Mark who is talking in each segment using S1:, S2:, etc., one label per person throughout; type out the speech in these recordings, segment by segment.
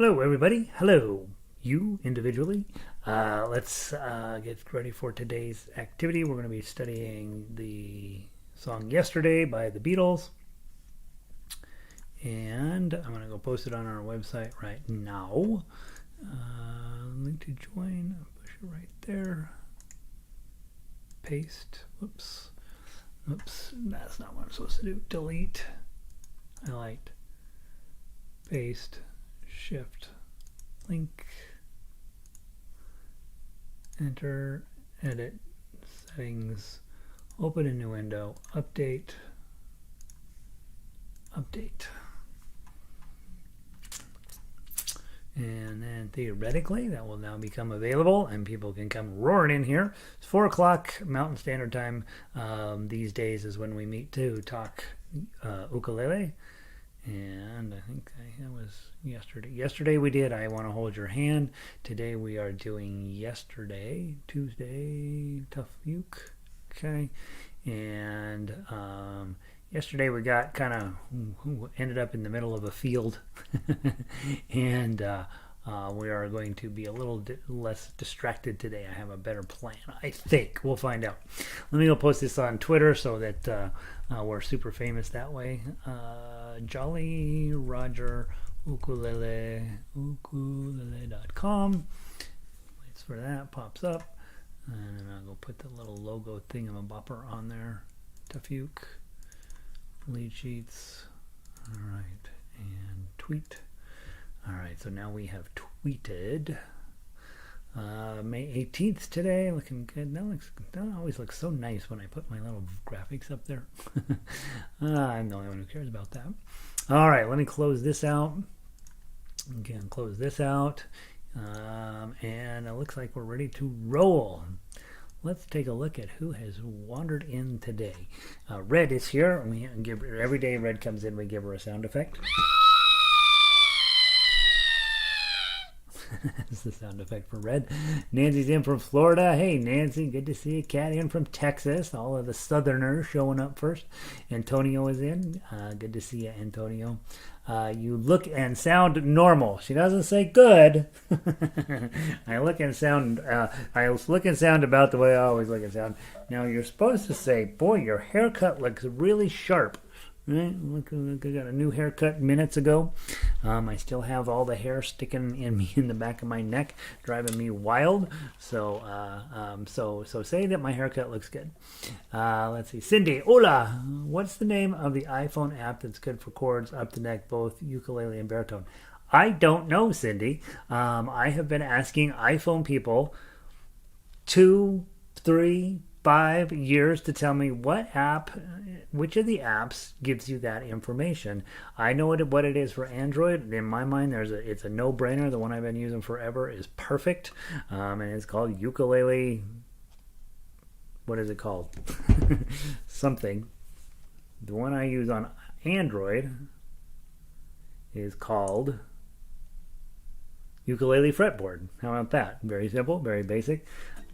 S1: Hello, everybody. Hello, you individually. Let's get ready for today's activity. We're going to be studying the song Yesterday by the Beatles. And I'm going to go post it on our website right now. Link to join. Push it right there. Paste. Whoops. Oops. That's not what I'm supposed to do. Delete. Highlight. Paste. Shift. Link. Enter. Edit. Settings. Open a new window. Update. Update. And then theoretically that will now become available and people can come roaring in here. It's 4 o'clock Mountain Standard Time. These days is when we meet to talk ukulele. And I think that was yesterday. Yesterday we did I Want to Hold Your Hand. Today we are doing Yesterday, Tuesday, TuffUke. Okay. And yesterday we got kind of ended up in the middle of a field. And we are going to be a little less distracted today. I have a better plan, I think. We'll find out. Let me go post this on Twitter so that we're super famous that way. Jolly Roger Ukulele, ukulele.com. Waits for that, pops up. And then I'll go put the little logo thingamabopper on there. TuffUke. Lead sheets. All right. And tweet. All right. So now we have tweeted. May 18th today. Looking good. That always looks so nice when I put my little graphics up there. I'm the only one who cares about that. All right. Let me close this out. Again, close this out. And it looks like we're ready to roll. Let's take a look at who has wandered in today. Red is here. We give every day Red comes in, we give her a sound effect. That's the sound effect for Red. Nancy's in from Florida. Hey, Nancy, good to see you. Kat in from Texas. All of the Southerners showing up first. Antonio is in. Good to see you, Antonio. You look and sound normal. She doesn't say good. I look and sound about the way I always look and sound. Now you're supposed to say, boy, your haircut looks really sharp. Right? Look, I got a new haircut minutes ago. I still have all the hair sticking in me in the back of my neck, driving me wild. So say that my haircut looks good. Let's see. Cindy, hola. What's the name of the iPhone app that's good for chords up the neck, both ukulele and baritone? I don't know, Cindy. I have been asking iPhone people 2, 3, 5 years to tell me which of the apps gives you that information. I know what it is for Android. In my mind, it's a no-brainer. The one I've been using forever is perfect, and it's called Ukulele. What is it called? Something. The one I use on Android is called Ukulele Fretboard. How about that? Very simple, very basic.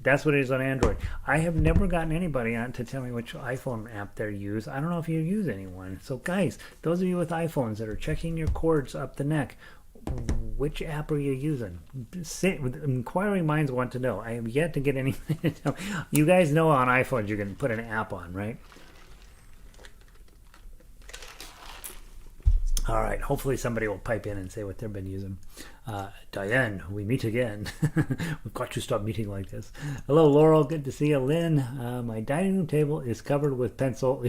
S1: That's what it is on Android. I have never gotten anybody on to tell me which iPhone app they use. I don't know if you use anyone. So guys, those of you with iPhones that are checking your chords up the neck, which app are you using? Inquiring minds want to know. I have yet to get any. You guys know on iPhones you can put an app on, right? All right, hopefully somebody will pipe in and say what they've been using. Diane, we meet again. We've got to stop meeting like this. Hello, Laurel. Good to see you. Lynn, my dining room table is covered with pencil.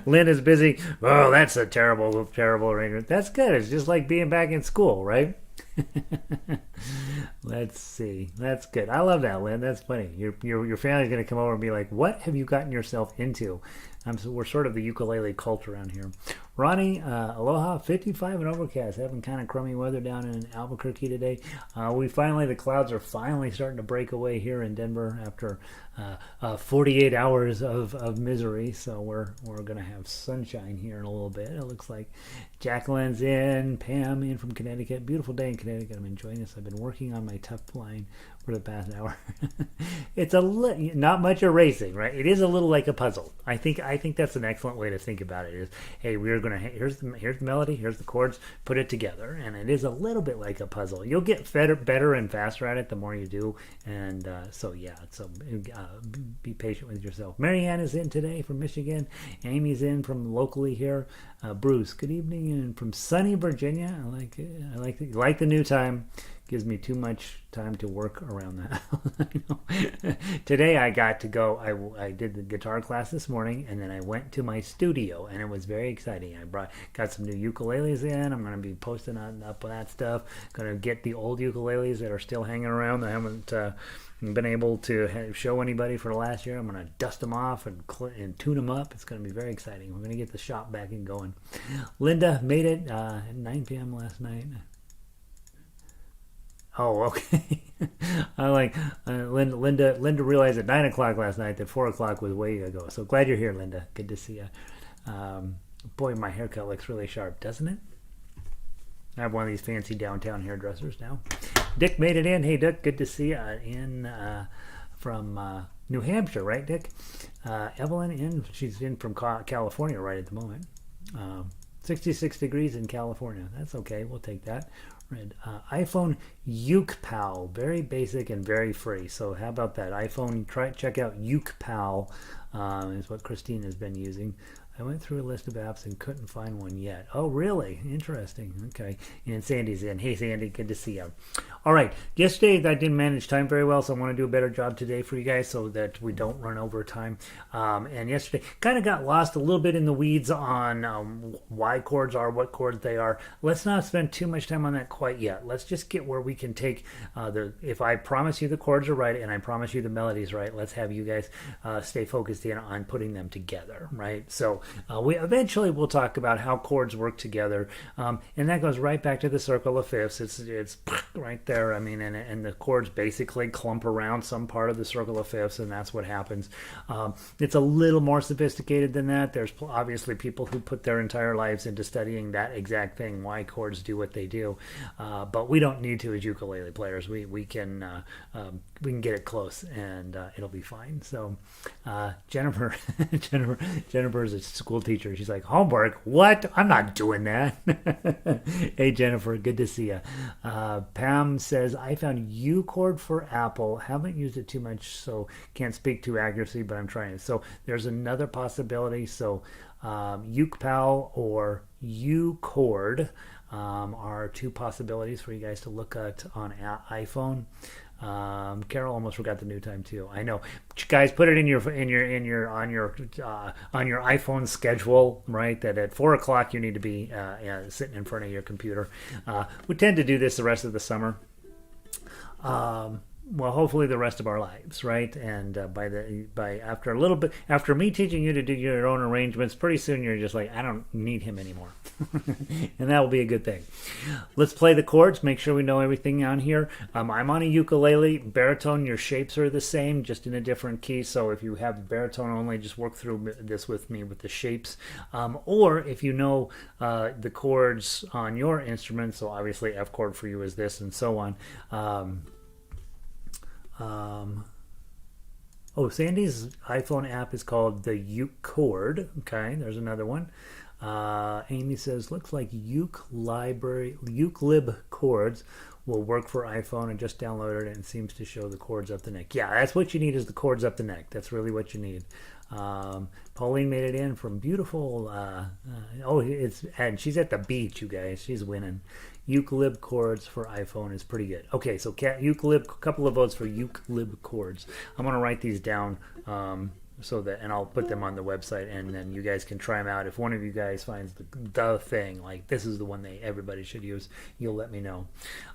S1: Lynn is busy. Oh, that's a terrible, terrible arrangement. That's good. It's just like being back in school, right? Let's see. That's good. I love that, Lynn. That's funny. Your family's going to come over and be like, what have you gotten yourself into? We're sort of the ukulele cult around here. Ronnie, aloha, 55 and overcast. Having kind of crummy weather down in Albuquerque today. The clouds are finally starting to break away here in Denver after 48 hours of misery. So we're going to have sunshine here in a little bit. It looks like Jacqueline's in, Pam in from Connecticut. Beautiful day in Connecticut. I'm enjoying this. I've been working on my tough line for the past hour. It's not much erasing, right? It is a little like a puzzle. I think I think that's an excellent way to think about it. Is, hey, we're gonna here's the melody, here's the chords, put it together, and it is a little bit like a puzzle. You'll get better and faster at it the more you do, and so be patient with yourself. Marianne is in today from Michigan. Amy's in from locally here. Bruce, good evening, and from sunny Virginia. I like it. I like the new time. Gives me too much time to work around that. Today I got to go. I did the guitar class this morning, and then I went to my studio, and it was very exciting. I got some new ukuleles in. I'm going to be posting up on that stuff. Going to get the old ukuleles that are still hanging around. I haven't been able to show anybody for the last year. I'm going to dust them off and tune them up. It's going to be very exciting. We're going to get the shop back and going. Linda made it at 9 p.m. last night. Oh, okay. I like Linda realized at 9 o'clock last night that 4 o'clock was way ago. So glad you're here, Linda. Good to see you. Boy, my haircut looks really sharp, doesn't it? I have one of these fancy downtown hairdressers now. Dick made it in. Hey, Dick, good to see you from New Hampshire, right, Dick? Evelyn she's in from California right at the moment. 66 degrees in California. That's okay. We'll take that. Red. iPhone UkePal, very basic and very free. So how about that? iPhone, check out UkePal, is what Christine has been using. I went through a list of apps and couldn't find one yet. Oh, really? Interesting. Okay. And Sandy's in. Hey, Sandy, good to see you. All right. Yesterday, I didn't manage time very well, so I want to do a better job today for you guys so that we don't run over time. And yesterday, kind of got lost a little bit in the weeds on why chords are, what chords they are. Let's not spend too much time on that quite yet. Let's just get where we can take if I promise you the chords are right and I promise you the melody's right, let's have you guys stay focused in on putting them together, right? So we eventually will talk about how chords work together, and that goes right back to the circle of fifths. It's right there. I mean, and the chords basically clump around some part of the circle of fifths, and that's what happens. It's a little more sophisticated than that. There's obviously people who put their entire lives into studying that exact thing, why chords do what they do, but we don't need to as ukulele players. We can get it close, and it'll be fine. So Jennifer is a school teacher. She's like, homework? What? I'm not doing that. Hey, Jennifer, good to see you. Pam says, I found U chord for Apple. Haven't used it too much, so can't speak to accuracy, but I'm trying it. So there's another possibility. So UkePal or U chord are two possibilities for you guys to look at on iPhone. Carol almost forgot the new time too. I know, guys. Put it on your iPhone schedule, right? That at 4 o'clock you need to be sitting in front of your computer. We tend to do this the rest of the summer. Well, hopefully the rest of our lives, right? And after me teaching you to do your own arrangements, pretty soon you're just like, I don't need him anymore. And that will be a good thing. Let's play the chords, make sure we know everything on here. I'm on a ukulele. Baritone, your shapes are the same, just in a different key. So if you have baritone only, just work through this with me with the shapes. Or if you know the chords on your instrument, so obviously F chord for you is this and so on. Sandy's iPhone app is called the Uke Chord. Okay, there's another one. Amy says, looks like Ukelib chords will work for iPhone, and just downloaded it and seems to show the chords up the neck. Yeah, that's what you need, is the chords up the neck. That's really what you need. Pauline made it in from beautiful, and she's at the beach, you guys. She's winning. Ukelib chords for iPhone is pretty good. Okay, so Ukelib, a couple of votes for Ukelib chords. I'm going to write these down and I'll put them on the website, and then you guys can try them out. If one of you guys finds the thing, like this is the one everybody should use, you'll let me know.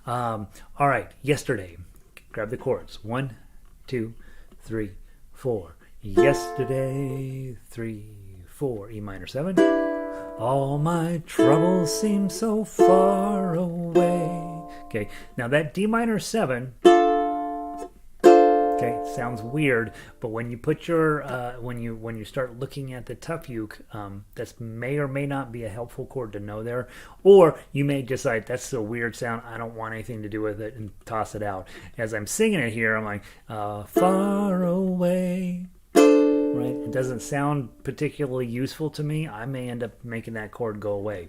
S1: All right, yesterday. Grab the chords. 1, 2, 3, 4. Yesterday, 3, 4. E minor 7. All my troubles seem so far away. Okay, now that D minor 7, okay, sounds weird, but when you put your when you start looking at the TuffUke, that may or may not be a helpful chord to know there, or you may decide that's a weird sound, I don't want anything to do with it, and toss it out. As I'm singing it here, I'm like, far away. right? It doesn't sound particularly useful to me. I may end up making that chord go away.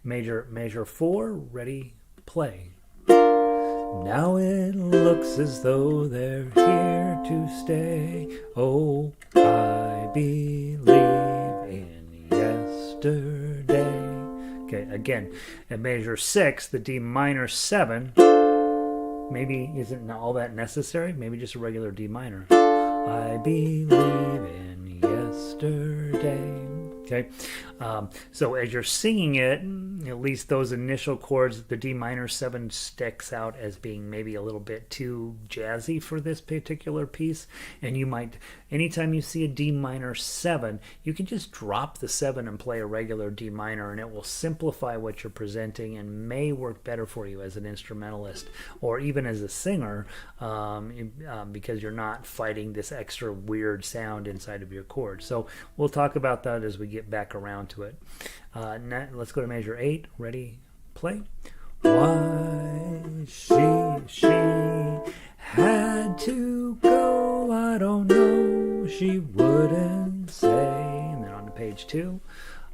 S1: Measure 4, ready, play. Now it looks as though they're here to stay. Oh, I believe in yesterday. Okay, again, at measure 6, the D minor 7 maybe isn't all that necessary. Maybe just a regular D minor. I believe in yesterday. Okay, so as you're singing it, at least those initial chords, the D minor 7 sticks out as being maybe a little bit too jazzy for this particular piece. And you might, anytime you see a D minor 7, you can just drop the 7 and play a regular D minor, and it will simplify what you're presenting and may work better for you as an instrumentalist or even as a singer, because you're not fighting this extra weird sound inside of your chord. So we'll talk about that as we get back around to it. Now, let's go to measure 8. Ready, play. Why she had to go, I don't know, she wouldn't say. And then on to page 2.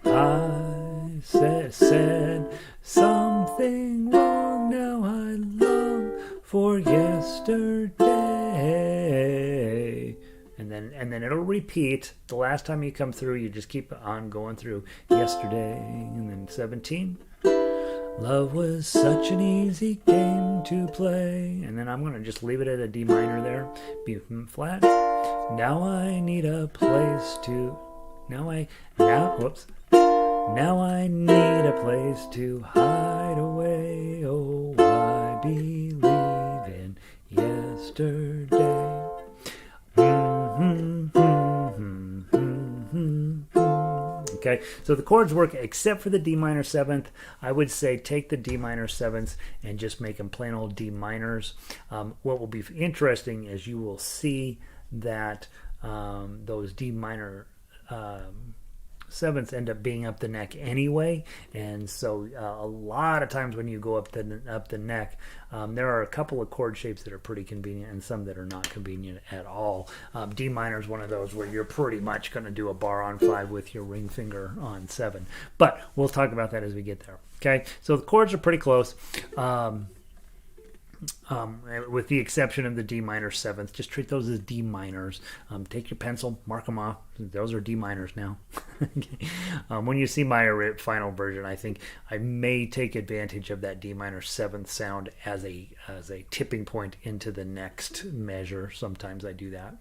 S1: I said something wrong, now I long for yesterday. And then it'll repeat. The last time you come through, you just keep on going through yesterday. And then 17. Love was such an easy game to play. And then I'm going to just leave it at a D minor there. B flat. Now I need a place to... Now I need a place to hide away. Oh, I believe in yesterday. Okay, so the chords work except for the D minor 7th. I would say take the D minor 7ths and just make them plain old D minors. What will be interesting is you will see that those D minor 7ths end up being up the neck anyway, and so a lot of times when you go up the neck, there are a couple of chord shapes that are pretty convenient and some that are not convenient at all. D minor is one of those where you're pretty much going to do a bar on 5 with your ring finger on 7, but we'll talk about that as we get there. Okay, so the chords are pretty close. With the exception of the D minor 7th, just treat those as D minors. Take your pencil, mark them off. Those are D minors now. When you see my final version, I think I may take advantage of that D minor 7th sound as a tipping point into the next measure. Sometimes I do that.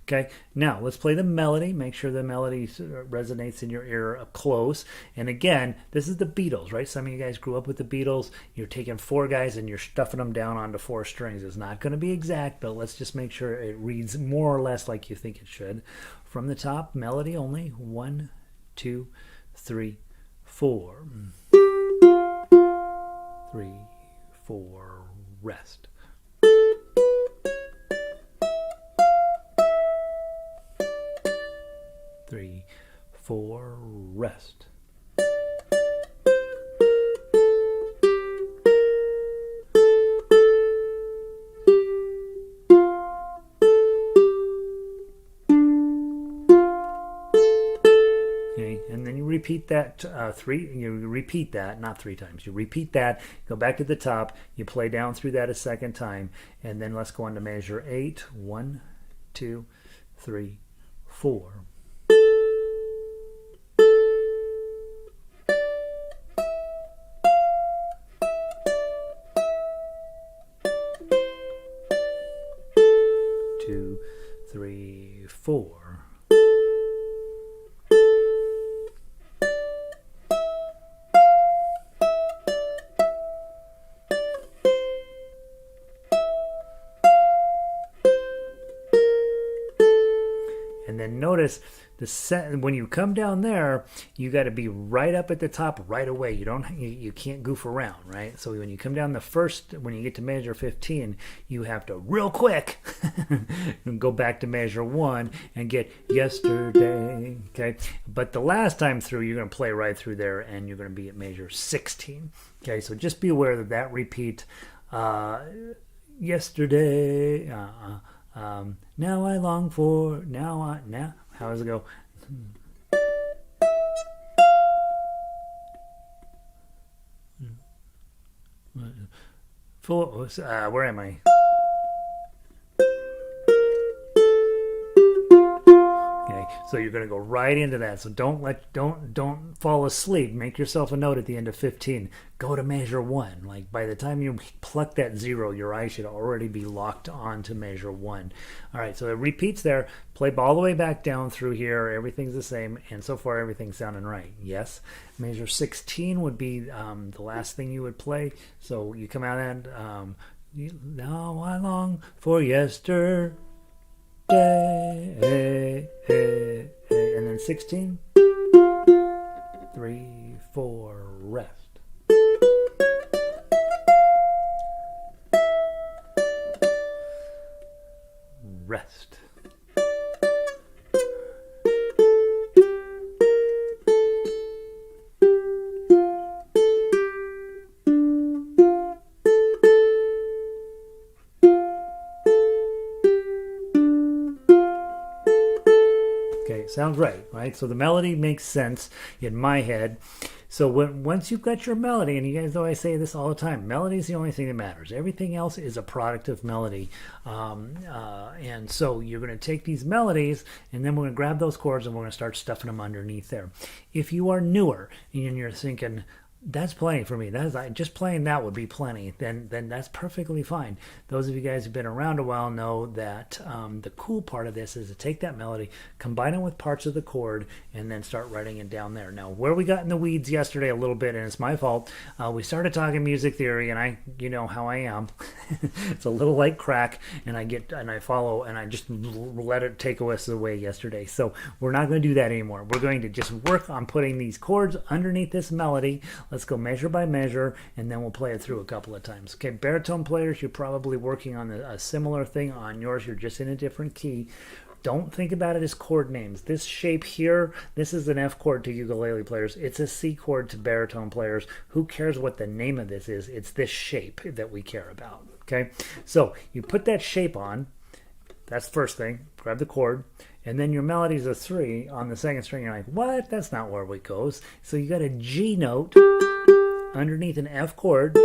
S1: Okay, now let's play the melody. Make sure the melody resonates in your ear up close. And again, this is the Beatles, right? Some of you guys grew up with the Beatles. You're taking 4 guys and you're stuffing them down onto 4 strings. It's not going to be exact, but let's just make sure it reads more or less like you think it should. From the top, melody only. 1, 2, 3, 4. 3, 4, rest. 3, 4, rest. Okay, and then you repeat that you repeat that, not 3 times. You repeat that, go back to the top, you play down through that a second time, and then let's go on to measure 8. 1, 2, 3, 4. 2, 3, 4. And then notice when you come down there, you got to be right up at the top right away. You can't goof around, right? So when you come down when you get to measure 15, you have to real quick go back to measure 1 and get yesterday. Okay, but the last time through, you're going to play right through there, and you're going to be at measure 16. Okay, so just be aware that repeat. Yesterday. Now I long for. Now How does it go? Full. Where am I? Okay, so you're going to go right into that. So don't fall asleep. Make yourself a note at the end of 15. Go to measure 1. Like by the time you pluck that 0, your eye should already be locked on to measure 1. All right, so it repeats there. Play all the way back down through here. Everything's the same, and so far everything's sounding right. Yes. Measure 16 would be the last thing you would play. So you come out and now I long for yesterday. And then 16, 3, 4, rest. Rest. Okay, sounds right? So the melody makes sense in my head. So once you've got your melody, and you guys know I say this all the time, melody is the only thing that matters. Everything else is a product of melody. And so you're going to take these melodies, and then we're going to grab those chords, and we're going to start stuffing them underneath there. If you are newer, and you're thinking, that's plenty for me. Just playing that would be plenty. Then that's perfectly fine. Those of you guys who've been around a while know that the cool part of this is to take that melody, combine it with parts of the chord, and then start writing it down there. Now, where we got in the weeds yesterday a little bit, and it's my fault, we started talking music theory, and you know how I am. It's a little like crack, and I follow, and I just let it take us away yesterday. So we're not going to do that anymore. We're going to just work on putting these chords underneath this melody. Let's go measure by measure, and then we'll play it through a couple of times. Okay, baritone players, you're probably working on a similar thing on yours. You're just in a different key. Don't think about it as chord names. This shape here, this is an F chord to ukulele players. It's a C chord to baritone players. Who cares what the name of this is? It's this shape that we care about. Okay, so you put that shape on. That's the first thing. Grab the chord. And then your melody's a 3 on the second string. You're like, what? That's not where it goes. So you got a G note underneath an F chord.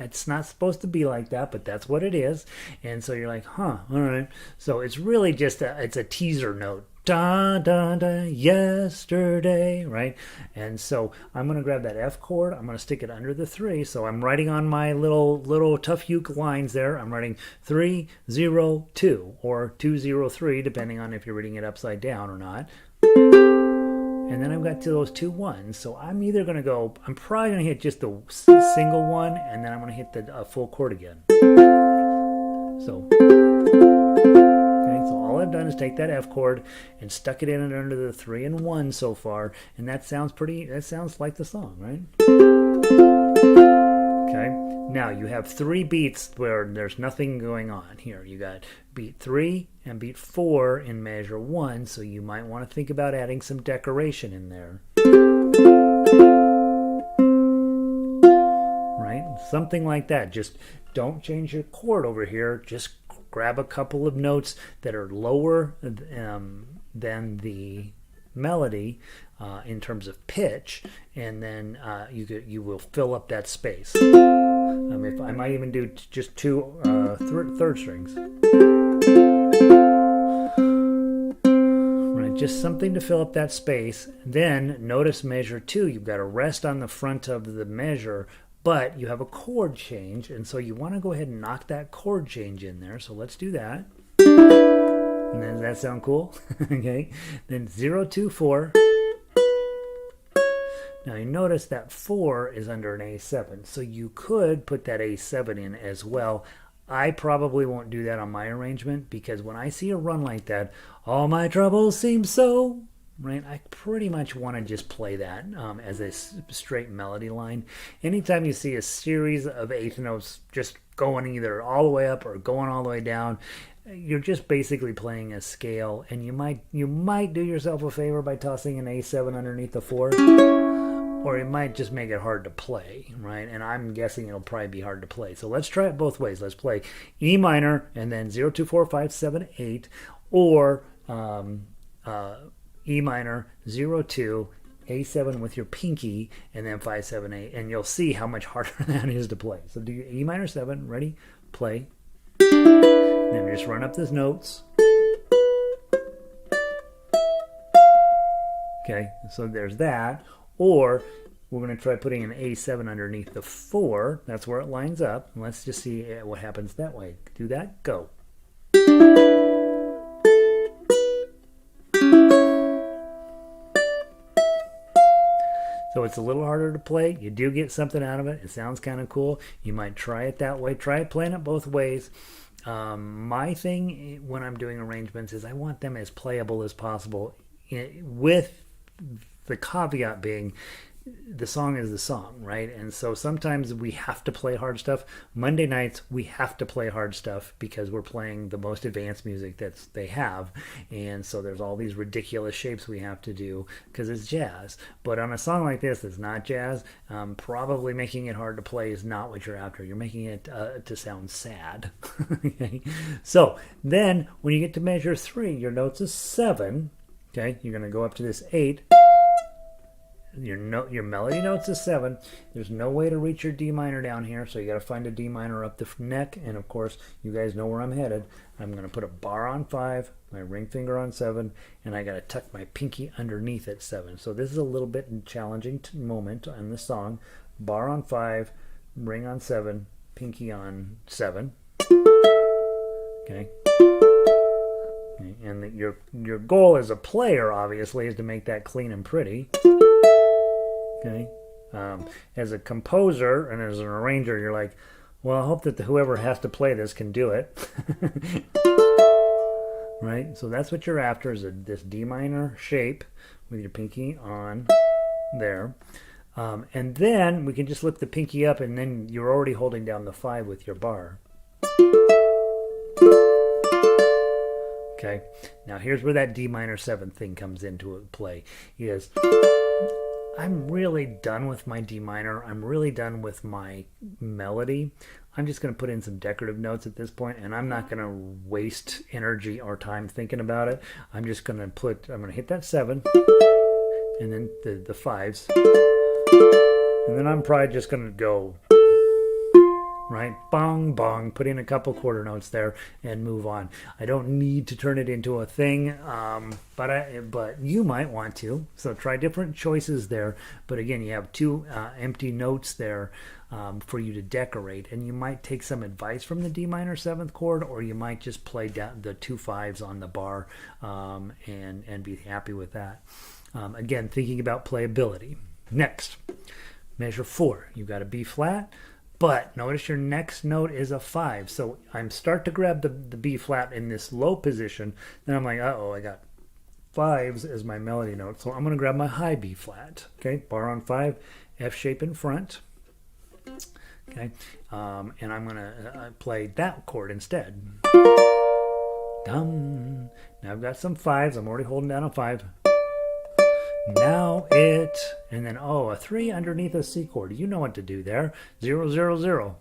S1: It's not supposed to be like that, but that's what it is. And so you're like, huh, all right. So it's really just it's a teaser note. Da, da, da, yesterday, right? And so I'm going to grab that F chord. I'm going to stick it under the 3. So I'm writing on my little TuffUke lines there. I'm writing 3, 0, 2, or 2, 0, 3, depending on if you're reading it upside down or not. And then I've got those 2 1s. So I'm either going to go, I'm probably going to hit just the single one, and then I'm going to hit the full chord again. So all I've done is take that F chord and stuck it in and under the 3 and 1 so far, and that sounds like the song, right? Okay, now you have 3 beats where there's nothing going on here. You got beat 3 and beat 4 in measure 1, so you might want to think about adding some decoration in there. Right? Something like that. Just don't change your chord over here. Just grab a couple of notes that are lower than the melody in terms of pitch, and then you will fill up that space. If I might even do just 2 third strings. Right, just something to fill up that space. Then notice measure 2. You've got to rest on the front of the measure, but you have a chord change, and so you want to go ahead and knock that chord change in there. So let's do that. And then, does that sound cool? Okay. Then 0, 2, 4. Now you notice that 4 is under an A7, so you could put that A7 in as well. I probably won't do that on my arrangement, because when I see a run like that, all my troubles seem so... Right, I pretty much want to just play that as a straight melody line. Anytime you see a series of 8th notes just going either all the way up or going all the way down, you're just basically playing a scale, and you might do yourself a favor by tossing an A7 underneath the 4, or it might just make it hard to play, right? And I'm guessing it'll probably be hard to play. So let's try it both ways. Let's play E minor and then 0, 2, 4, 5, 7, 8, or E minor, 0, 2, A7 with your pinky, and then 5, 7, 8, and you'll see how much harder that is to play. So do your E minor 7, ready, play. Then just run up those notes. Okay, so there's that. Or we're going to try putting an A7 underneath the 4. That's where it lines up. Let's just see what happens that way. Do that, go. So it's a little harder to play. You do get something out of it. It sounds kind of cool. You might try it that way. Try playing it both ways. My thing when I'm doing arrangements is I want them as playable as possible, with the caveat being the song is the song, right? And so sometimes we have to play hard stuff. Monday nights we have to play hard stuff because we're playing the most advanced music that they have, and so there's all these ridiculous shapes we have to do because it's jazz. But on a song like this that's not jazz, probably making it hard to play is not what you're after. You're making it to sound sad. Okay? So then when you get to measure 3, your note's a 7. Okay, you're going to go up to this 8. Your melody note's a 7. There's no way to reach your D minor down here, so you got to find a D minor up the neck. And of course, you guys know where I'm headed. I'm going to put a bar on 5, my ring finger on 7, and I got to tuck my pinky underneath at 7. So this is a little bit challenging moment in the song. Bar on 5, ring on 7, pinky on 7. Okay. And your goal as a player, obviously, is to make that clean and pretty. Okay. As a composer and as an arranger, you're like, well, I hope that whoever has to play this can do it. Right? So that's what you're after, is this D minor shape with your pinky on there. And then we can just lift the pinky up, and then you're already holding down the 5 with your bar. Okay, now here's where that D minor 7 thing comes into play. Is I'm really done with my D minor. I'm really done with my melody. I'm just going to put in some decorative notes at this point, and I'm not going to waste energy or time thinking about it. I'm just going to hit that 7, and then the 5s, and then I'm probably just going to go, right, bong, bong, put in a couple quarter notes there and move on. I don't need to turn it into a thing, but you might want to. So try different choices there. But again, you have 2 empty notes there for you to decorate, and you might take some advice from the D minor 7th chord, or you might just play down the 2 5s on the bar and be happy with that. Again, thinking about playability. Next, measure 4. You've got a B flat. But notice your next note is a 5. So I'm start to grab the B flat in this low position. Then I'm like, uh-oh, I got 5s as my melody note. So I'm going to grab my high B flat. Okay, bar on 5, F shape in front. Okay, and I'm going to play that chord instead. Dum. Now I've got some 5s. I'm already holding down a 5. Now it, and then, a 3 underneath a C chord. You know what to do there. 0, 0, 0.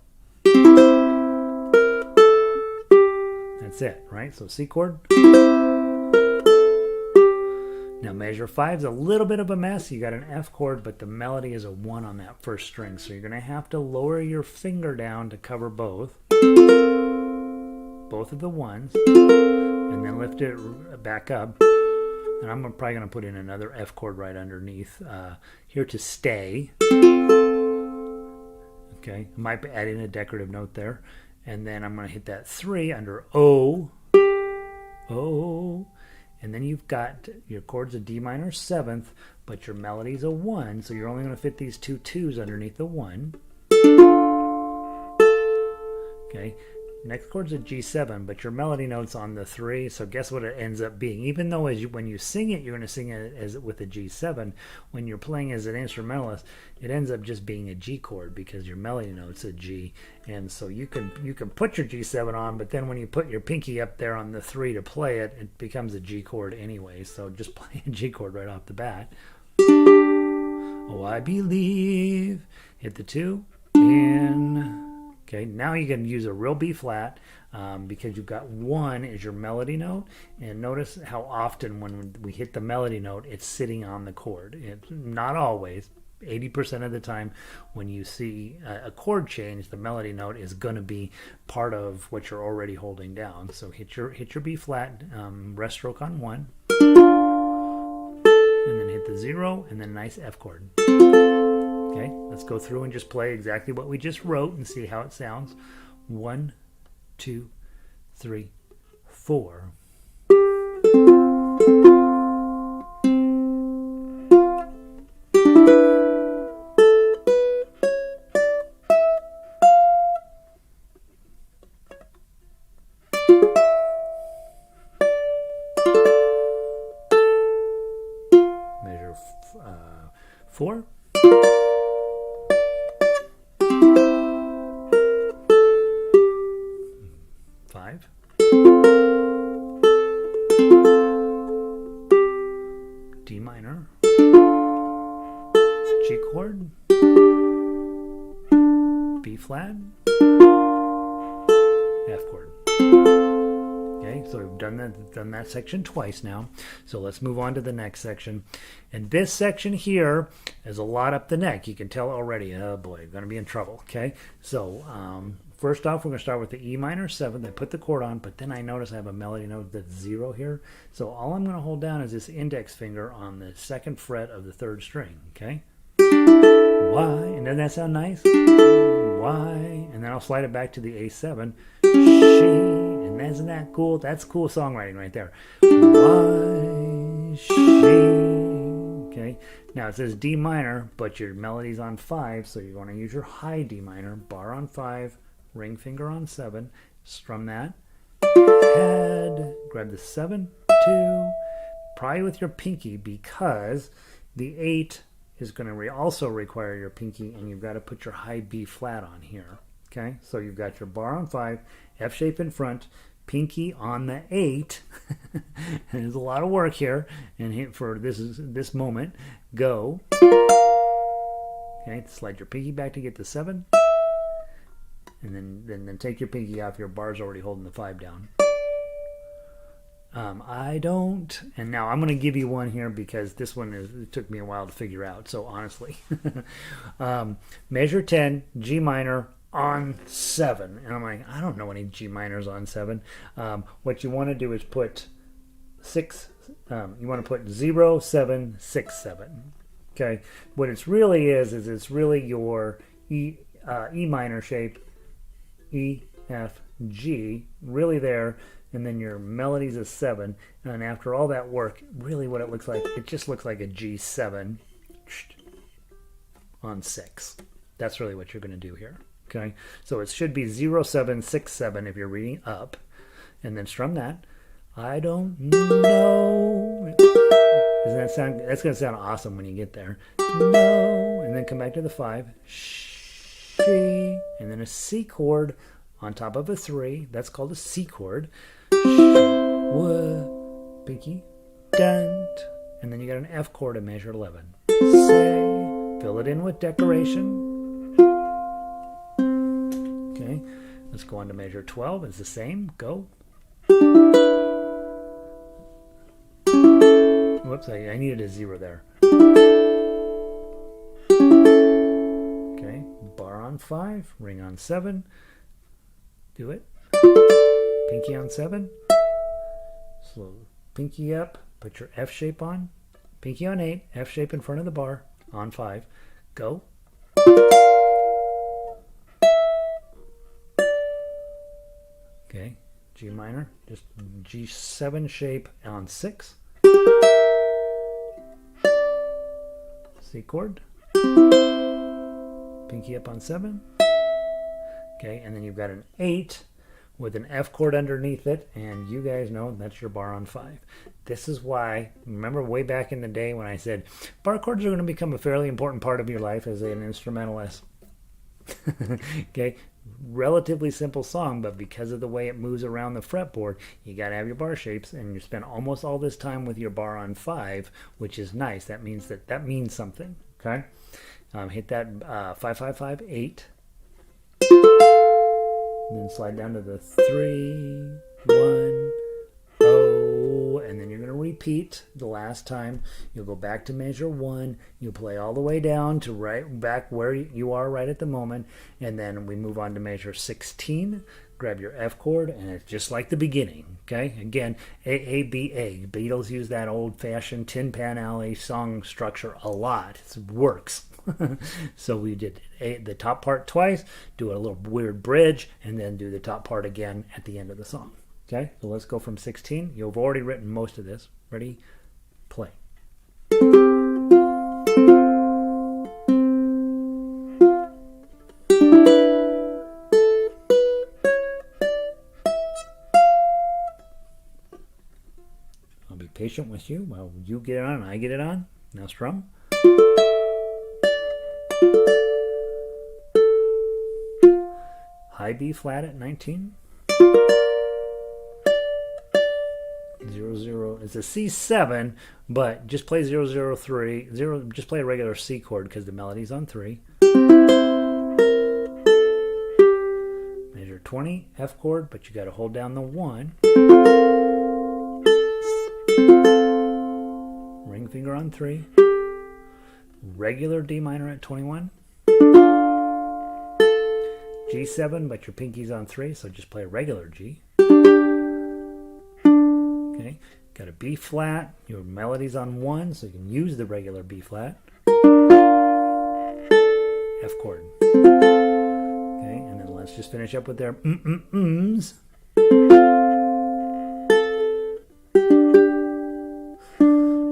S1: That's it, right? So C chord. Now measure 5 is a little bit of a mess. You got an F chord, but the melody is a 1 on that first string. So you're going to have to lower your finger down to cover both of the 1s, and then lift it back up. And I'm probably going to put in another F chord right underneath here to stay. Okay, I might add in a decorative note there. And then I'm going to hit that 3 under O. O. And then you've got your chord's a D minor 7th, but your melody's a 1. So you're only going to fit these 2 2s underneath the 1. Okay. Next chord's a G7, but your melody note's on the 3, so guess what it ends up being? Even though when you sing it, you're going to sing it as with a G7, when you're playing as an instrumentalist, it ends up just being a G chord because your melody note's a G. And so you can put your G7 on, but then when you put your pinky up there on the 3 to play it, it becomes a G chord anyway, so just play a G chord right off the bat. Oh, I believe. Hit the 2, in. Okay, now you can use a real B flat because you've got 1 as your melody note. And notice how often when we hit the melody note, it's sitting on the chord. It's not always. 80% of the time when you see a chord change, the melody note is going to be part of what you're already holding down. So hit your B flat, rest stroke on 1, and then hit the 0, and then a nice F chord. Okay, let's go through and just play exactly what we just wrote and see how it sounds. 1, 2, 3, 4. Measure 4. 5. D minor, G chord, B flat, F chord. Okay, so we've done that section twice now. So let's move on to the next section. And this section here is a lot up the neck. You can tell already. Oh boy, I'm going to be in trouble. Okay, so first off, we're going to start with the E minor 7. I put the chord on, but then I notice I have a melody note that's 0 here. So all I'm going to hold down is this index finger on the 2nd fret of the 3rd string. Okay. Why? And doesn't that sound nice? Why? And then I'll slide it back to the A7. She. And isn't that cool? That's cool songwriting right there. Why? She. Okay. Now it says D minor, but your melody's on 5, so you want to use your high D minor. Bar on 5. Ring finger on 7, strum that, head, grab the 7, 2, probably with your pinky because the 8 is going to also require your pinky, and you've got to put your high B flat on here. Okay, so you've got your bar on 5, F shape in front, pinky on the 8. There's a lot of work here, and for this moment, go. Okay, slide your pinky back to get the 7. And then take your pinky off. Your bar's already holding the 5 down. I don't. And now I'm going to give you one here because this one it took me a while to figure out. So honestly, measure 10, G minor on 7. And I'm like, I don't know any G minors on 7. What you want to do is put 6. You want to put 0, 7, 6, 7. Okay. What it's really is it's really your E minor shape. E, F, G, really there, and then your melody's a 7, and after all that work, really what it looks like, it just looks like a G7 on 6. That's really what you're going to do here, okay? So it should be 0, 7, 6, 7 if you're reading up, and then strum that. I don't know. Doesn't that sound, that's going to sound awesome when you get there. No, and then come back to the 5. She, and then a C chord on top of a 3. That's called a C chord. Pinky, dent, and then you got an F chord in measure 11. Say, fill it in with decoration. Okay, let's go on to measure 12. It's the same. Go. Whoops, I needed a 0 there. Okay, bar on 5, ring on 7. Do it. Pinky on 7. So pinky up, put your F shape on. Pinky on 8, F shape in front of the bar on 5. Go. Okay, G minor, just G7 shape on 6. C chord. Pinky up on 7. Okay, and then you've got an 8 with an F chord underneath it, and you guys know that's your bar on 5. This is why, remember way back in the day when I said bar chords are going to become a fairly important part of your life as an instrumentalist. Okay, relatively simple song, but because of the way it moves around the fretboard, you got to have your bar shapes, and you spend almost all this time with your bar on 5, which is nice. That means that means something. Okay, hit that 5 5 5 8. and then slide down to the 3, 1, oh, and then you're going to repeat the last time. You'll go back to measure 1. You'll play all the way down to right back where you are right at the moment, and then we move on to measure 16. Grab your F chord, and it's just like the beginning. Okay, again, A-A-B-A. Beatles use that old-fashioned Tin Pan Alley song structure a lot. It works. So we did the top part twice, do a little weird bridge, and then do the top part again at the end of the song. Okay, so let's go from 16. You've already written most of this. Ready? Play. I'll be patient with you while you get it on and I get it on. Now strum. High B flat at 19. 0, 0. It's a C7, but just play 0, 0, 3. Just play a regular C chord because the melody's on 3. Measure 20, F chord, but you got to hold down the 1. Ring finger on 3. Regular D minor at 21. G7, but your pinky's on 3, so just play a regular G. Okay, got a B flat, your melody's on 1, so you can use the regular B flat. F chord. Okay, and then let's just finish up with their ms.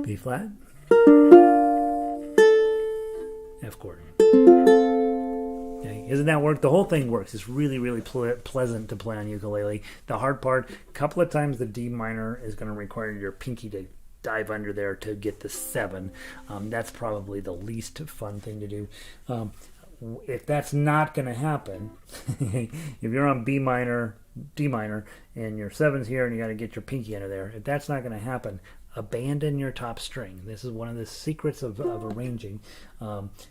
S1: B flat. F chord. Isn't that work? The whole thing works. It's really, really pleasant to play on ukulele. The hard part, a couple of times the D minor is going to require your pinky to dive under there to get the 7. That's probably the least fun thing to do. If that's not going to happen, if you're on B minor, D minor, and your 7's here and you got to get your pinky under there, if that's not going to happen, abandon your top string. This is one of the secrets of arranging.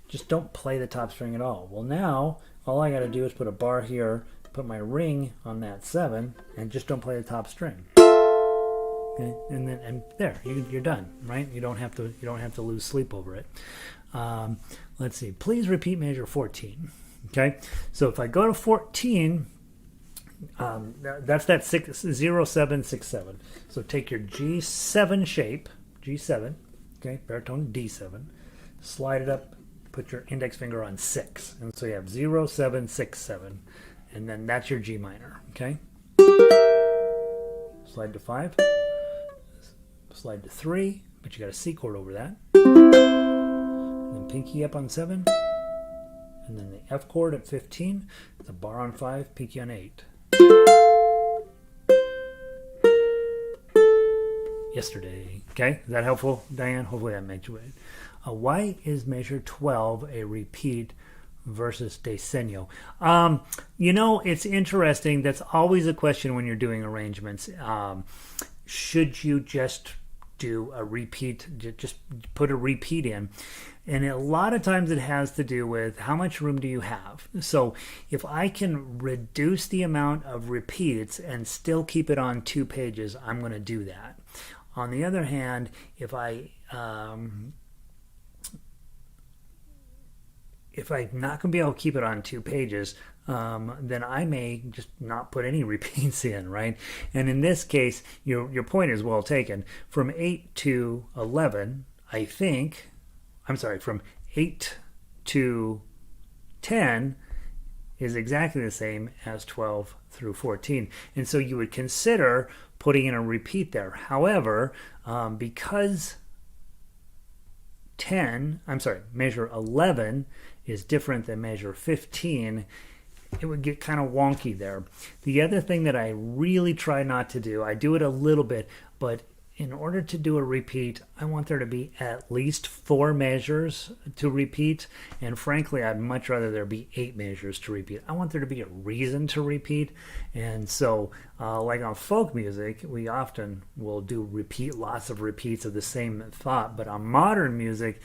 S1: Just don't play the top string at all. Well, now all I got to do is put a bar here, put my ring on that 7, and just don't play the top string. Okay, and there you're done, right? You don't have to lose sleep over it. Let's see. Please repeat measure 14. Okay, so if I go to 14. That's that 0, 7, 6, 7. So take your G7 shape, G7, okay, baritone D7, slide it up, put your index finger on 6, and so you have 0, 7, 6, 7, and then that's your G minor, okay? Slide to 5, slide to 3, but you got a C chord over that, and then pinky up on 7, and then the F chord at 15, the bar on 5, pinky on 8. Yesterday. Okay, is that helpful, Diane? Hopefully that makes you it. Why is measure 12 a repeat versus descenso? It's interesting. That's always a question when you're doing arrangements. Should you just do a repeat, just put a repeat in? And a lot of times it has to do with how much room do you have. So if I can reduce the amount of repeats and still keep it on 2 pages, I'm going to do that. On the other hand, if I'm not going to be able to keep it on 2 pages, then I may just not put any repeats in, right? And in this case, your point is well taken. From 8 to 11, from 8 to 10 is exactly the same as 12 through 14. And so you would consider putting in a repeat there. However, because measure 11 is different than measure 15, it would get kind of wonky there. The other thing that I really try not to do, I do it a little bit, but in order to do a repeat, I want there to be at least 4 measures to repeat, and frankly, I'd much rather there be 8 measures to repeat. I want there to be a reason to repeat, and so like on folk music, we often will do lots of repeats of the same thought, but on modern music,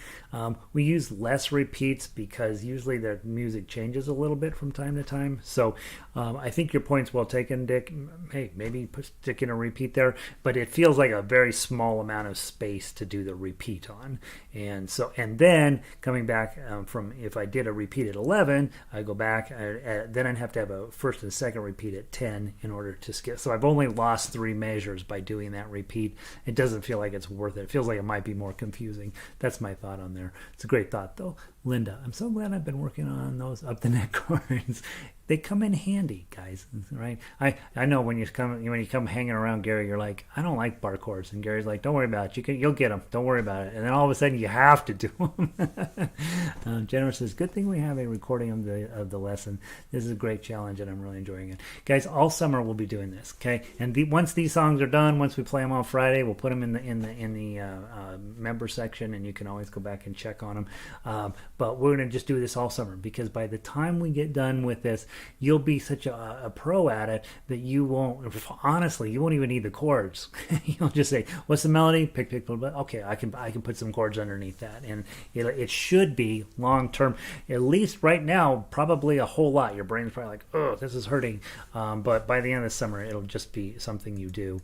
S1: we use less repeats because usually the music changes a little bit from time to time. So I think your point's well taken, Dick. Hey, maybe stick in a repeat there, but it feels like a very small amount of space to do the repeat on. And then coming back from, if I did a repeat at 11, I go back, then I'd have to have a first and second repeat at 10 in order to skip. So I've only lost 3 measures by doing that repeat. It doesn't feel like it's worth it. It feels like it might be more confusing. That's my thought on there. It's a great thought, though. Linda, I'm so glad I've been working on those up the neck chords. They come in handy, guys, right? I know when you come hanging around Gary, you're like, I don't like bar chords, and Gary's like, don't worry about it. You'll get them. Don't worry about it. And then all of a sudden, you have to do them. Jennifer says, good thing we have a recording of the lesson. This is a great challenge, and I'm really enjoying it, guys. All summer we'll be doing this, okay? And once these songs are done, once we play them on Friday, we'll put them in the member section, and you can always go back and check on them. But we're gonna just do this all summer, because by the time we get done with this, you'll be such a pro at it that you won't even need the chords. You'll just say, what's the melody? Pick, okay, I can put some chords underneath that, and it should be long term, at least right now, probably a whole lot. Your brain's probably like, oh, this is hurting, but by the end of the summer, it'll just be something you do.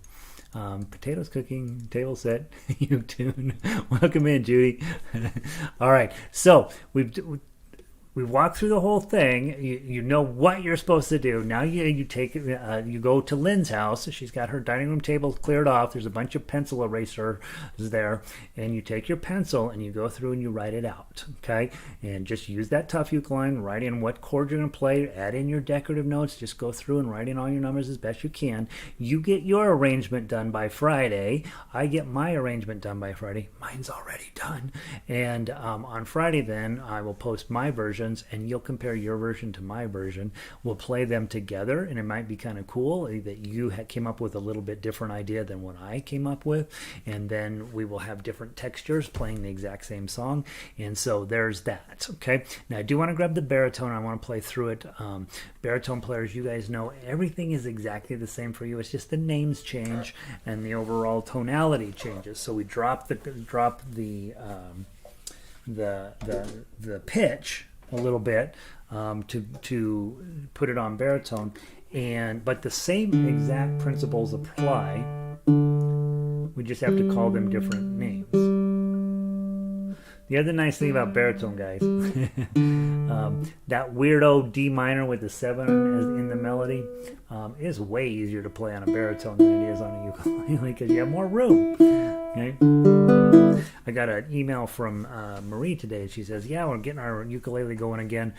S1: Potatoes cooking, table set, you tune. Welcome in, Judy. All right, so we walk through the whole thing. You know what you're supposed to do. Now you go to Lynn's house. She's got her dining room table cleared off. There's a bunch of pencil erasers there, and you take your pencil and you go through and you write it out. Okay, and just use that TuffUke line. Write in what chord you're going to play. Add in your decorative notes. Just go through and write in all your numbers as best you can. You get your arrangement done by Friday. I get my arrangement done by Friday. Mine's already done. And on Friday, then I will post my version, and you'll compare your version to my version. We'll play them together, and it might be kind of cool that you came up with a little bit different idea than what I came up with, and then we will have different textures playing the exact same song. And so there's that. Okay, now I do want to grab the baritone. I want to play through it. Baritone players, you guys know everything is exactly the same for you. It's just the names change and the overall tonality changes. So we drop the pitch a little bit to put it on baritone, but the same exact principles apply. We just have to call them different names. The other nice thing about baritone, guys, that weirdo D minor with the 7 in the melody is way easier to play on a baritone than it is on a ukulele, because you have more room. Okay? I got an email from Marie today. She says, yeah, we're getting our ukulele going again,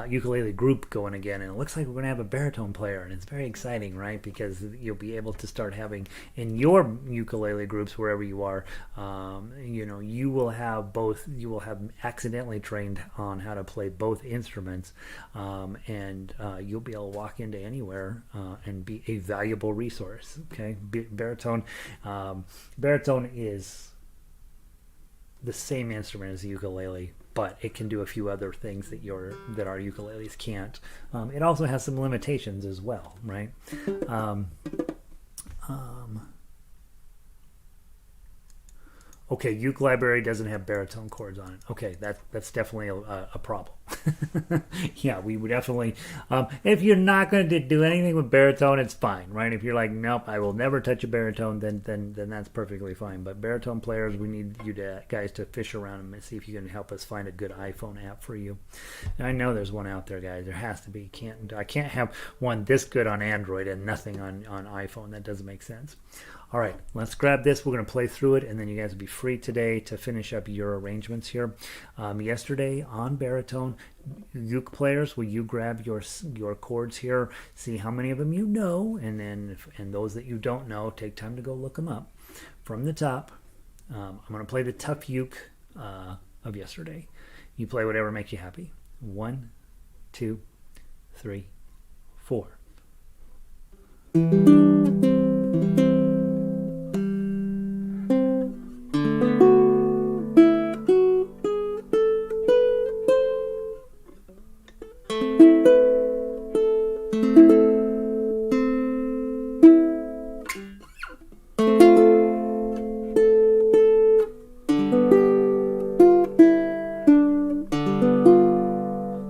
S1: ukulele group going again, and it looks like we're going to have a baritone player, and it's very exciting, right? Because you'll be able to start having, in your ukulele groups, wherever you are, you will have accidentally trained on how to play both instruments, and you'll be able to walk into anywhere and be a valuable resource. Okay, baritone is the same instrument as the ukulele, but it can do a few other things that our ukuleles can't. It also has some limitations as well, right? Okay, Uke Library doesn't have baritone chords on it. Okay, that's definitely a problem. Yeah, we would definitely. If you're not going to do anything with baritone, it's fine, right? If you're like, nope, I will never touch a baritone, then that's perfectly fine. But baritone players, we need you guys to fish around and see if you can help us find a good iPhone app for you. And I know there's one out there, guys. There has to be. I can't have one this good on Android and nothing on iPhone. That doesn't make sense. All right, let's grab this. We're going to play through it, and then you guys will be free today to finish up your arrangements here. Yesterday on baritone, uke players, will you grab your chords here, see how many of them you know, and those that you don't know, take time to go look them up. From the top, I'm going to play the TuffUke of yesterday. You play whatever makes you happy. 1, 2, 3, 4.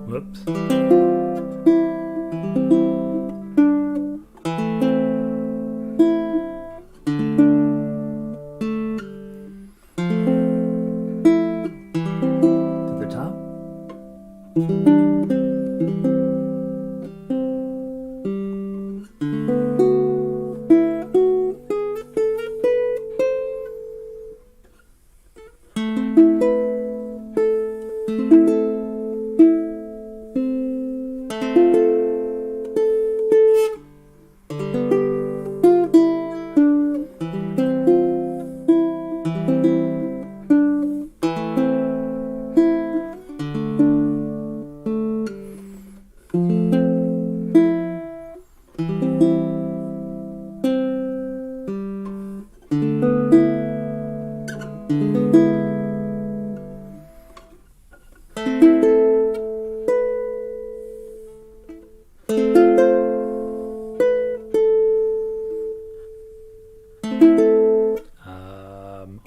S1: Whoops. To the top.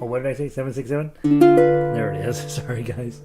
S1: What did I say? 767? There it is. Sorry, guys.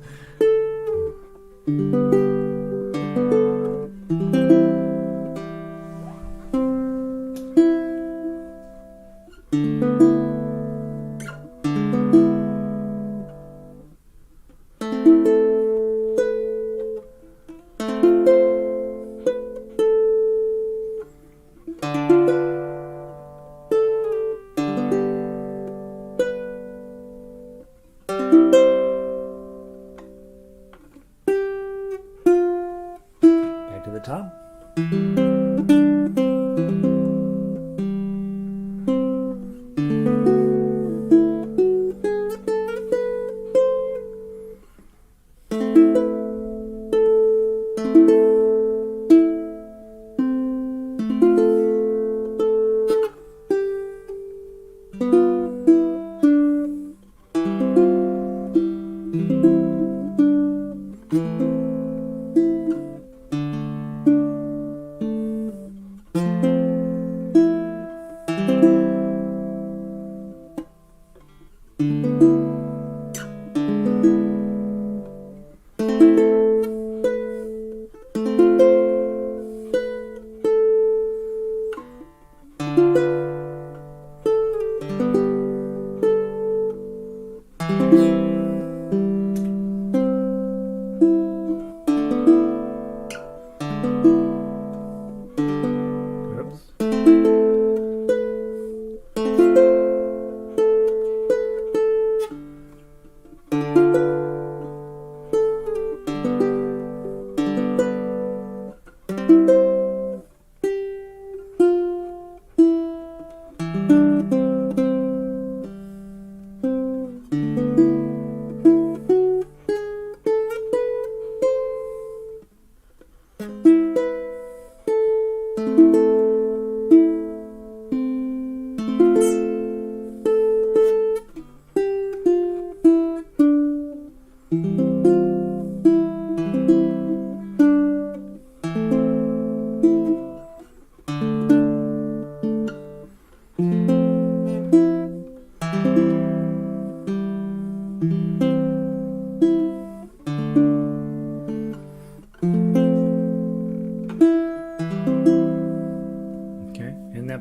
S1: To the top.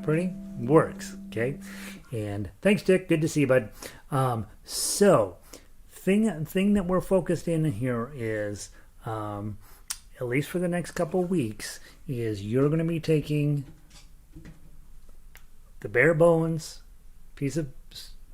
S1: Pretty works. Okay, and thanks, Dick. Good to see you, bud. So thing that we're focused in here is, at least for the next couple weeks, is you're going to be taking the bare bones piece of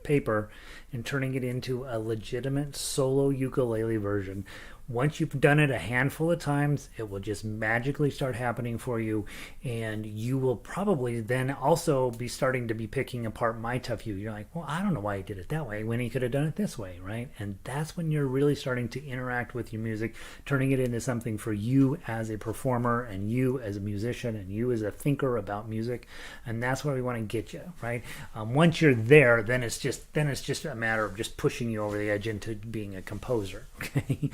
S1: paper and turning it into a legitimate solo ukulele version. Once you've done it a handful of times, it will just magically start happening for you, and you will probably then also be starting to be picking apart my TuffUke. You're like, well, I don't know why he did it that way when he could have done it this way, right? And that's when you're really starting to interact with your music, turning it into something for you as a performer, and you as a musician, and you as a thinker about music. And that's where we want to get you, right? Once you're there, then it's just a matter of just pushing you over the edge into being a composer. Okay.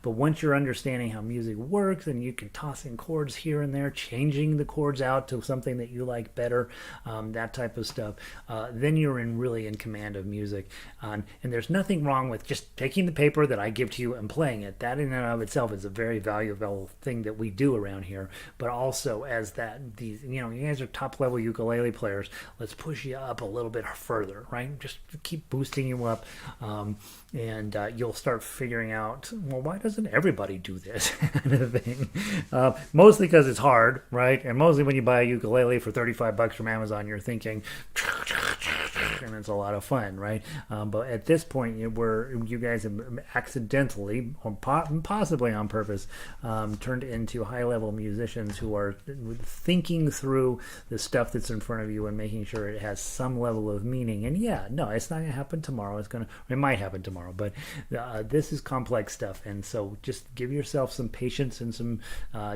S1: But once you're understanding how music works and you can toss in chords here and there, changing the chords out to something that you like better, that type of stuff, then you're really in command of music. And there's nothing wrong with just taking the paper that I give to you and playing it. That in and of itself is a very valuable thing that we do around here. But also as these, you guys are top level ukulele players, let's push you up a little bit further, right? Just keep boosting you up. And you'll start figuring out, well, why doesn't everybody do this kind of thing? Mostly because it's hard, right? And mostly when you buy a ukulele for $35 from Amazon, you're thinking, and it's a lot of fun, right? But at this point, you guys have accidentally, or possibly on purpose, turned into high-level musicians who are thinking through the stuff that's in front of you and making sure it has some level of meaning. And yeah, no, it's not going to happen tomorrow. It might happen tomorrow, but this is complex stuff. And so just give yourself some patience and some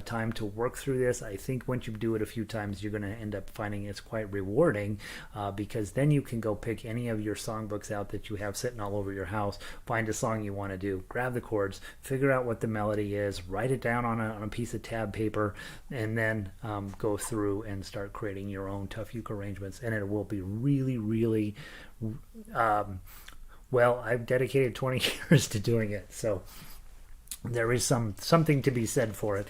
S1: time to work through this. I think once you do it a few times, you're going to end up finding it's quite rewarding, because then you can go pick any of your songbooks out that you have sitting all over your house, find a song you want to do, grab the chords, figure out what the melody is, write it down on a piece of tab paper, and then go through and start creating your own TuffUke arrangements. And it will be really, really well, I've dedicated 20 years to doing it, so there is something to be said for it.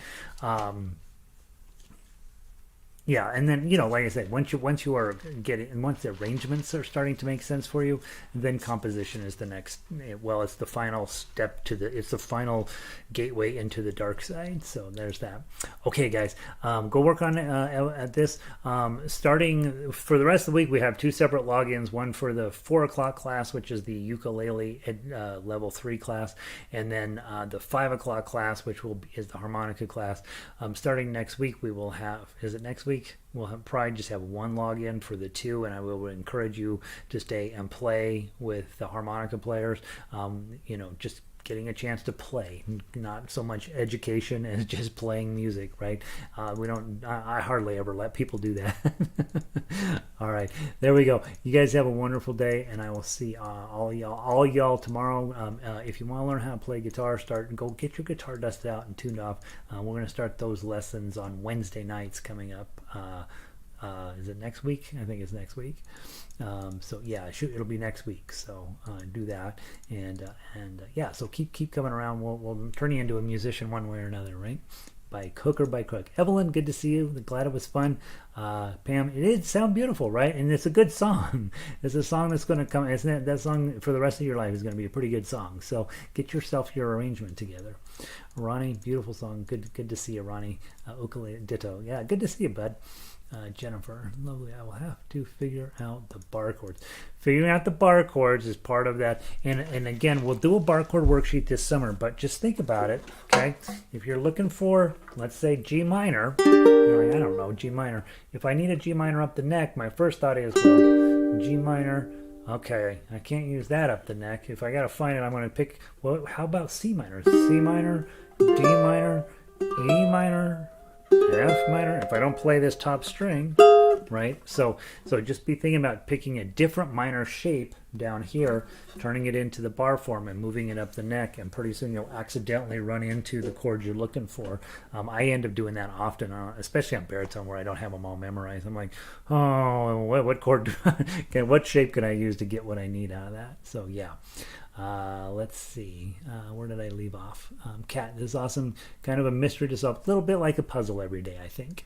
S1: Yeah, and then like I said, once you are getting, and once the arrangements are starting to make sense for you, then composition is the next. Well, it's the final step it's the final gateway into the dark side. So there's that. Okay, guys, go work on at this. Starting for the rest of the week, we have 2 separate logins. One for the 4 o'clock class, which is the ukulele level 3 class, and then the 5 o'clock class, which is the harmonica class. Starting next week, we will have. Is it next week? We'll probably just have 1 login for the 2, and I will encourage you to stay and play with the harmonica players. Just getting a chance to play, not so much education as just playing music, right? I hardly ever let people do that. All right, there we go. You guys have a wonderful day, and I will see all y'all tomorrow. If you want to learn how to play guitar, go get your guitar dust out and tuned off. We're going to start those lessons on Wednesday nights coming up. Is it next week? I think it's next week. So yeah, it'll be next week. So do that, and yeah. So keep coming around. We'll turn you into a musician one way or another, right? By hook or by crook. Evelyn, good to see you. Glad it was fun. Pam, it did sound beautiful, right? And it's a good song. It's a song that's going to come. That song for the rest of your life is going to be a pretty good song. So get yourself your arrangement together. Ronnie, beautiful song. Good to see you, Ronnie. Ukulele, ditto. Yeah, good to see you, bud. Jennifer, lovely. I will have to figure out the bar chords. Figuring out the bar chords is part of that. And again, we'll do a bar chord worksheet this summer, but just think about it, okay? If you're looking for, let's say, G minor, I don't know, G minor. If I need a G minor up the neck, my first thought is, well, G minor, okay, I can't use that up the neck. If I got to find it, I'm going to pick, well, how about C minor? C minor, D minor, E minor, F minor, if I don't play this top string, right? So just be thinking about picking a different minor shape down here, turning it into the bar form and moving it up the neck, and pretty soon you'll accidentally run into the chords you're looking for. I end up doing that often, especially on baritone where I don't have them all memorized. I'm like, oh, what chord, what shape can I use to get what I need out of that? So yeah. Let's see. Where did I leave off? Kat, this is awesome. Kind of a mystery to solve. A little bit like a puzzle every day, I think.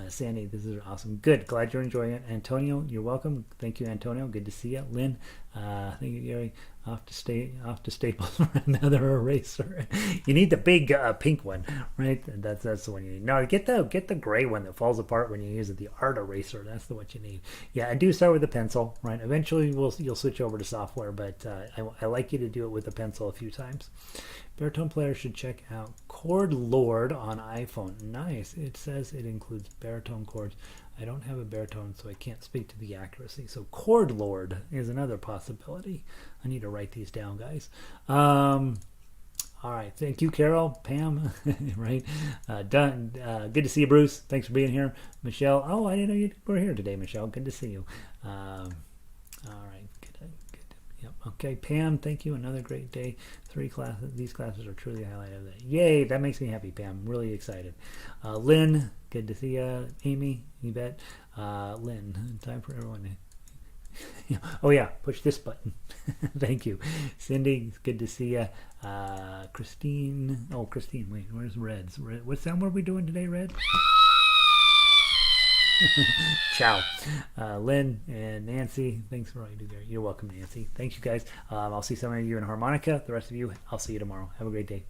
S1: Sandy, this is awesome. Good. Glad you're enjoying it. Antonio, you're welcome. Thank you, Antonio. Good to see you. Lynn, thank you, Gary. Off to Staples for another eraser. You need the big pink one, right? That's the one you need. No, get the gray one that falls apart when you use it. The art eraser. That's the what you need. Yeah, I do start with the pencil, right? Eventually, you'll switch over to software, but I like you to do it with a pencil a few times. Baritone players should check out Chord Lord on iPhone. Nice. It says it includes baritone chords. I don't have a baritone, so I can't speak to the accuracy. So Chord Lord is another possibility. I need to write these down, guys. All right. Thank you, Carol, Pam, right? Done. Good to see you, Bruce. Thanks for being here. Michelle. Oh, I didn't know you were here today, Michelle. Good to see you. All right. Good. Yep. Okay, Pam, thank you. Another great day. 3 classes. These classes are truly a highlight of the day. Yay, that makes me happy, Pam. I'm really excited. Lynn, good to see you. Amy, you bet. Lynn, time for everyone to... Oh, yeah, push this button. Thank you. Cindy, good to see you. Christine. Oh, Christine, wait, where's Reds? What sound were we doing today, Red? Ciao. Lynn and Nancy, thanks for all you do there. You're welcome, Nancy. Thanks, you guys. I'll see some of you in harmonica. The rest of you, I'll see you tomorrow. Have a great day.